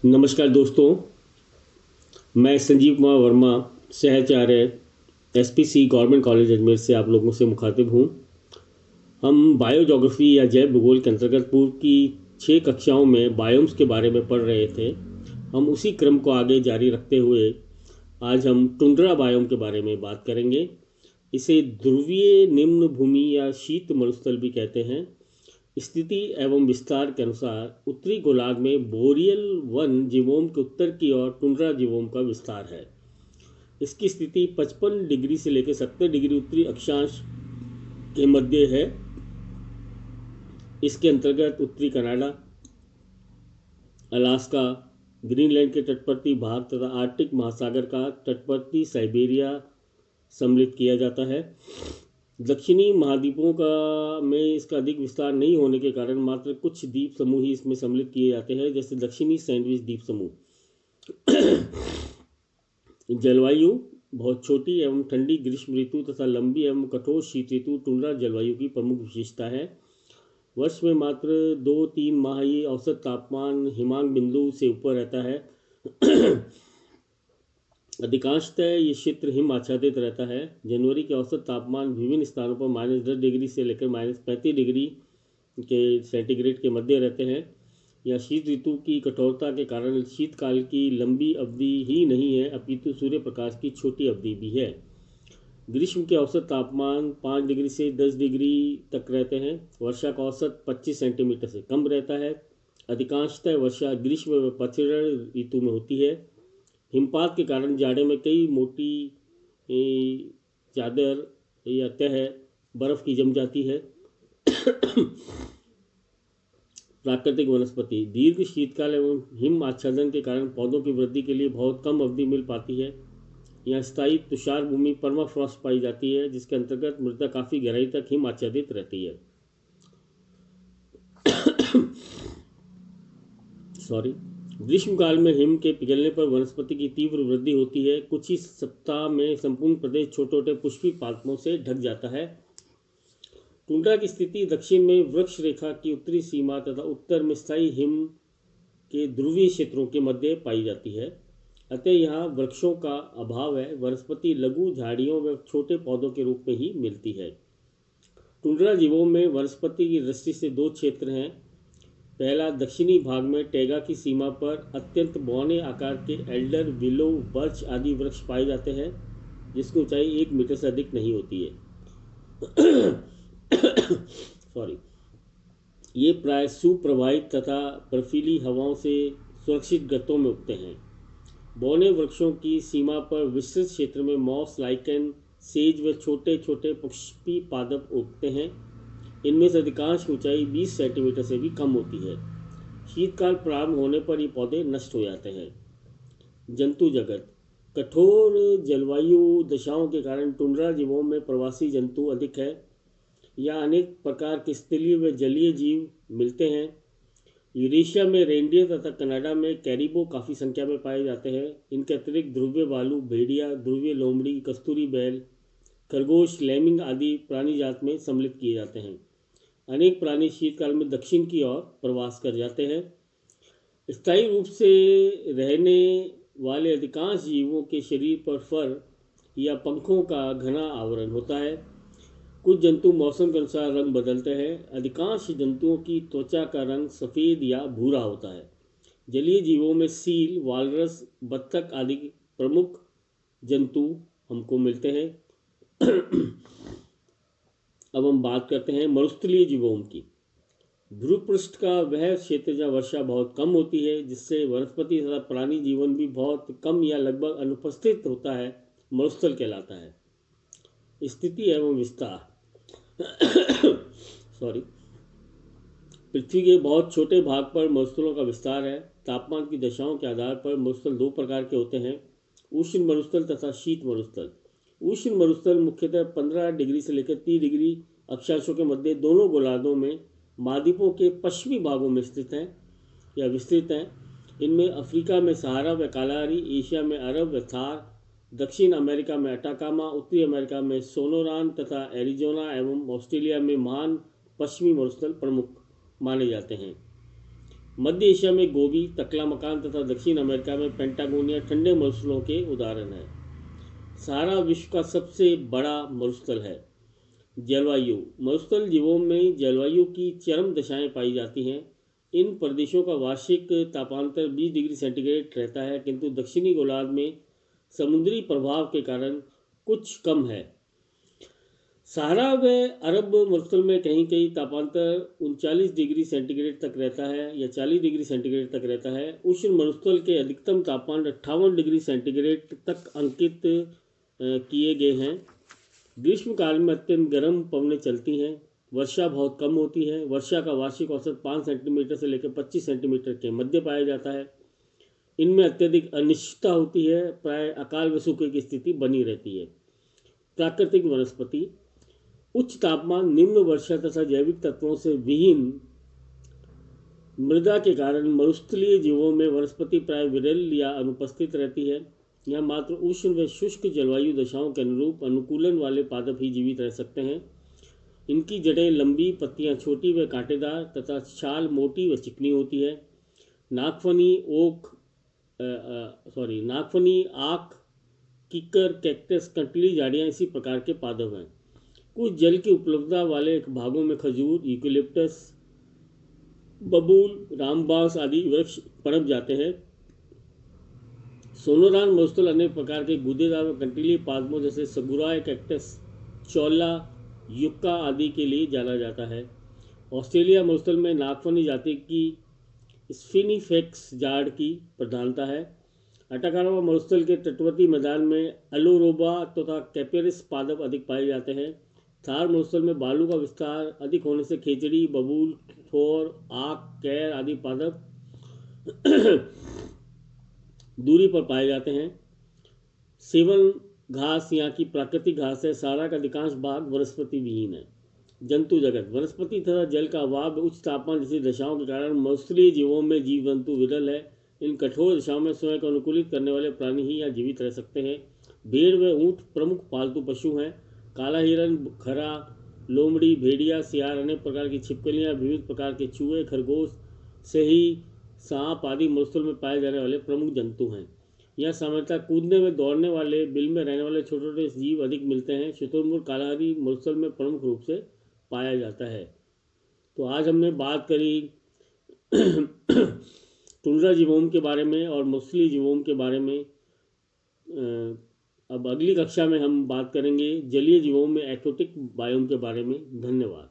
नमस्कार दोस्तों। मैं संजीव कुमार वर्मा, सहचार्य एसपीसी गवर्नमेंट कॉलेज अजमेर से आप लोगों से मुखातिब हूँ। हम बायोजोग्राफी या जैव भूगोल के अंतर्गत पूर्व की 6 कक्षाओं में बायोम्स के बारे में पढ़ रहे थे। हम उसी क्रम को आगे जारी रखते हुए आज हम टुंड्रा बायोम के बारे में बात करेंगे। इसे ध्रुवीय निम्न भूमि या शीत मरुस्थल भी कहते हैं। स्थिति एवं विस्तार के अनुसार उत्तरी गोलार्ध में बोरियल वन जीवोम के उत्तर की ओर टुंड्रा जीवोम का विस्तार है। इसकी स्थिति 55 डिग्री से लेकर 70 डिग्री उत्तरी अक्षांश के मध्य है। इसके अंतर्गत उत्तरी कनाडा, अलास्का, ग्रीनलैंड के तटवर्ती भाग तथा आर्कटिक महासागर का तटवर्ती साइबेरिया सम्मिलित किया जाता है। दक्षिणी महाद्वीपों का में इसका अधिक विस्तार नहीं होने के कारण मात्र कुछ द्वीप समूह ही इसमें सम्मिलित किए जाते हैं, जैसे दक्षिणी सैंडविच द्वीप समूह। जलवायु बहुत छोटी एवं ठंडी ग्रीष्म ऋतु तथा लंबी एवं कठोर शीत ऋतु टुंड्रा जलवायु की प्रमुख विशेषता है। वर्ष में मात्र 2-3 माह ही औसत तापमान हिमांक बिंदु से ऊपर रहता है। अधिकांशतः ये क्षेत्र हिम आच्छादित रहता है। जनवरी के औसत तापमान विभिन्न स्थानों पर -10 डिग्री से लेकर -35 डिग्री के सेंटीग्रेड के मध्य रहते हैं। यह शीत ऋतु की कठोरता के कारण शीतकाल की लंबी अवधि ही नहीं है, अपितु सूर्य प्रकाश की छोटी अवधि भी है। ग्रीष्म के औसत तापमान 5 डिग्री से 10 डिग्री तक रहते हैं। वर्षा का औसत 25 सेंटीमीटर से कम रहता है। अधिकांशतः वर्षा ग्रीष्म व पतझड़ ऋतु में होती है। हिमपात के कारण जाड़े में कई मोटी चादर या तह बर्फ की जम जाती है। प्राकृतिक वनस्पति दीर्घ शीतकाल एवं हिम आच्छादन के कारण पौधों की वृद्धि के लिए बहुत कम अवधि मिल पाती है। यहाँ स्थायी तुषार भूमि परमाफ्रॉस्ट पाई जाती है, जिसके अंतर्गत मृदा काफ़ी गहराई तक हिम आच्छादित रहती है। ग्रीष्मकाल में हिम के पिघलने पर वनस्पति की तीव्र वृद्धि होती है। कुछ ही सप्ताह में संपूर्ण प्रदेश छोटे छोटे पुष्पी पादपों से ढक जाता है। टुंड्रा की स्थिति दक्षिण में वृक्ष रेखा की उत्तरी सीमा तथा उत्तर में स्थायी हिम के ध्रुवीय क्षेत्रों के मध्य पाई जाती है। अतः यहाँ वृक्षों का अभाव है। वनस्पति लघु झाड़ियों व छोटे पौधों के रूप में ही मिलती है। टुंड्रा जीवों में वनस्पति की दृष्टि से 2 क्षेत्र हैं। पहला, दक्षिणी भाग में टैगा की सीमा पर अत्यंत बौने आकार के एल्डर, विलो, बर्च आदि वृक्ष पाए जाते हैं, जिसकी ऊंचाई 1 मीटर से अधिक नहीं होती है। ये प्राय सुप्रवाहित तथा बर्फीली हवाओं से सुरक्षित गत्तों में उगते हैं। बौने वृक्षों की सीमा पर विस्तृत क्षेत्र में मॉस, लाइकन, सेज व छोटे छोटे पुष्पी पादप उगते हैं। इनमें से अधिकांश की ऊंचाई 20 सेंटीमीटर से भी कम होती है। शीतकाल प्रारंभ होने पर ये पौधे नष्ट हो जाते हैं। जंतु जगत कठोर जलवायु दशाओं के कारण टुंड्रा जीवों में प्रवासी जंतु अधिक है। यहाँ अनेक प्रकार के स्थलीय व जलीय जीव मिलते हैं। यूरेशिया में रेनडियर तथा कनाडा में कैरिबो काफ़ी संख्या में पाए जाते हैं। इनके अतिरिक्त ध्रुवीय भालू, भेड़िया, ध्रुवीय लोमड़ी, कस्तूरी बैल, खरगोश, लैमिंग आदि प्राणी जात में सम्मिलित किए जाते हैं। अनेक प्राणी शीतकाल में दक्षिण की ओर प्रवास कर जाते हैं। स्थायी रूप से रहने वाले अधिकांश जीवों के शरीर पर फर या पंखों का घना आवरण होता है। कुछ जंतु मौसम के अनुसार रंग बदलते हैं। अधिकांश जंतुओं की त्वचा का रंग सफ़ेद या भूरा होता है। जलीय जीवों में सील, वालरस, बत्तख आदि प्रमुख जंतु हमको मिलते हैं। अब हम बात करते हैं मरुस्थलीय जीवों की। ध्रुव पृष्ठ का वह क्षेत्र जहाँ वर्षा बहुत कम होती है, जिससे वनस्पति तथा प्राणी जीवन भी बहुत कम या लगभग अनुपस्थित होता है, मरुस्थल कहलाता है। स्थिति एवं विस्तार पृथ्वी के बहुत छोटे भाग पर मरुस्थलों का विस्तार है। तापमान की दशाओं के आधार पर मरुस्थल 2 प्रकार के होते हैं, उष्ण मरुस्थल तथा शीत मरुस्थल। उष्ण मरुस्थल मुख्यतः 15 डिग्री से लेकर 30 डिग्री अक्षांशों के मध्य दोनों गोलार्धों में महाद्वीपों के पश्चिमी भागों में स्थित हैं या विस्तृत हैं। इनमें अफ्रीका में सहारा व कालाहारी, एशिया में अरब व थार, दक्षिण अमेरिका में अटाकामा, उत्तरी अमेरिका में सोनोरान तथा एरिजोना एवं ऑस्ट्रेलिया में महान पश्चिमी मरुस्थल प्रमुख माने जाते हैं। मध्य एशिया में गोबी, तकलामकान तथा दक्षिण अमेरिका में पेंटागोनिया ठंडे मरुस्थलों के उदाहरण हैं। सहारा विश्व का सबसे बड़ा मरुस्थल है। जलवायु। मरुस्थल जीवों में जलवायु की चरम दशाएं पाई जाती हैं। इन प्रदेशों का वार्षिक तापांतर 20 डिग्री सेंटीग्रेड रहता है, किंतु दक्षिणी गोलार्ध में समुद्री प्रभाव के कारण कुछ कम है। सहारा व अरब मरुस्थल में कहीं कहीं तापांतर 39 डिग्री सेंटीग्रेड तक रहता है या 40 डिग्री सेंटीग्रेड तक रहता है। उष्ण मरुस्थल के अधिकतम तापमान 58 डिग्री सेंटीग्रेड तक अंकित किए गए हैं। ग्रीष्मकाल में अत्यंत गर्म पवनें चलती हैं। वर्षा बहुत कम होती है। वर्षा का वार्षिक औसत 5 सेंटीमीटर से लेकर 25 सेंटीमीटर के मध्य पाया जाता है। इनमें अत्यधिक अनिश्चितता होती है। प्राय अकाल व सूखे की स्थिति बनी रहती है। प्राकृतिक वनस्पति। उच्च तापमान, निम्न वर्षा तथा जैविक तत्वों से विहीन मृदा के कारण मरुस्थलीय जीवों में वनस्पति प्राय विरल या अनुपस्थित रहती है। यहाँ मात्र उष्ण व शुष्क जलवायु दशाओं के अनुरूप अनुकूलन वाले पादप ही जीवित रह सकते हैं। इनकी जड़ें लंबी, पत्तियां छोटी व कांटेदार तथा छाल मोटी व चिकनी होती है। नागफनी, आक, किकर, कैक्टस, कंटीली झाड़ियाँ इसी प्रकार के पादप हैं। कुछ जल की उपलब्धता वाले भागों में खजूर, यूकेलिप्टस, बबूल, रामबांस आदि वृक्ष पनप जाते हैं। सोनोरान मरुस्थल अनेक प्रकार के गूदेदार व कंटीली पादपों जैसे सगुराय, कैक्टस, चौला, युक्का आदि के लिए जाना जाता है। ऑस्ट्रेलिया मरुस्थल में नागफनी जाति की स्फिनिफेक्स जाड़ की प्रधानता है। अटाकामा मरुस्थल के तटवर्ती मैदान में अलोरोबा तथा कैपेरिस पादप अधिक पाए जाते हैं। थार मरुस्थल में बालू का विस्तार अधिक होने से खेजड़ी, बबूल, थोर, आक, कैर आदि पादप दूरी पर पाए जाते हैं। सेवन घास यहाँ की प्राकृतिक घास है। सहारा का अधिकांश भाग वनस्पति विहीन है। जंतु जगत। वनस्पति तथा जल का अभाव, उच्च तापमान जैसी दशाओं के कारण मरुस्थलीय जीवों में जीव जंतु विरल है। इन कठोर दशाओं में स्वयं को अनुकूलित करने वाले प्राणी ही यहाँ जीवित रह सकते हैं। भेड़ व ऊँट प्रमुख पालतू पशु हैं। काला हिरन, खरा, लोमड़ी, भेड़िया, सियार, अनेक प्रकार की छिपकलियाँ, विविध प्रकार के चूहे, खरगोश, सही, सांप आदि मरुस्थल में पाए जाने वाले प्रमुख जंतु हैं। यहाँ सामान्यतः कूदने में, दौड़ने वाले, बिल में रहने वाले छोटे छोटे जीव अधिक मिलते हैं। शुतुरमुर्ग कालाहारी मरुस्थल में प्रमुख रूप से पाया जाता है। तो आज हमने बात करी टुंड्रा जीवोम के बारे में और मरुस्थलीय जीवोम के बारे में। अब अगली कक्षा में हम बात करेंगे जलीय जीवों में एक्वैटिक बायोम के बारे में। धन्यवाद।